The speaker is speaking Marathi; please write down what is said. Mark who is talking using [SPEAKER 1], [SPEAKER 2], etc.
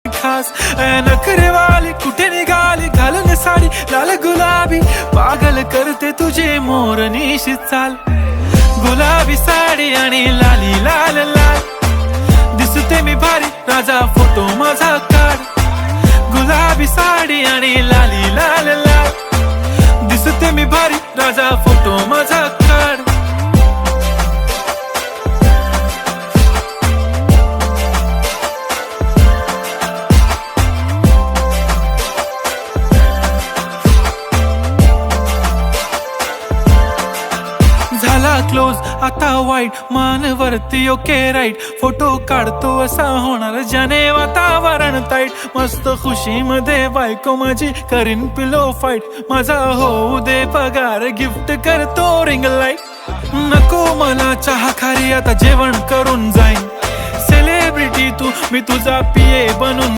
[SPEAKER 1] खास नखरेवाली कुठे निघाली घालून साडी लाल गुलाबी पागल करते तुझे मोरनीशी चाल गुलाबी साडी आणि लाली लाल लाल दिसते मी भारी राजा फोटो माझा काढ गुलाबी साडी आणि लाली लाल लाल दिसते मी भारी राजा फोटो माझा काढ झाला क्लोज आता वाईट मानवरती ओके राईट फोटो काढतो असा होणार ज्याने वातावरण ताईट मस्त खुशी मध्ये बायको माझी करीन पिलो फाईट माझा होऊ दे पगार गिफ्ट करतो रिंग लाईट नको मला चहा खारी आता जेवण करून जाईन सेलिब्रिटी तू मी तुझा पिये बनून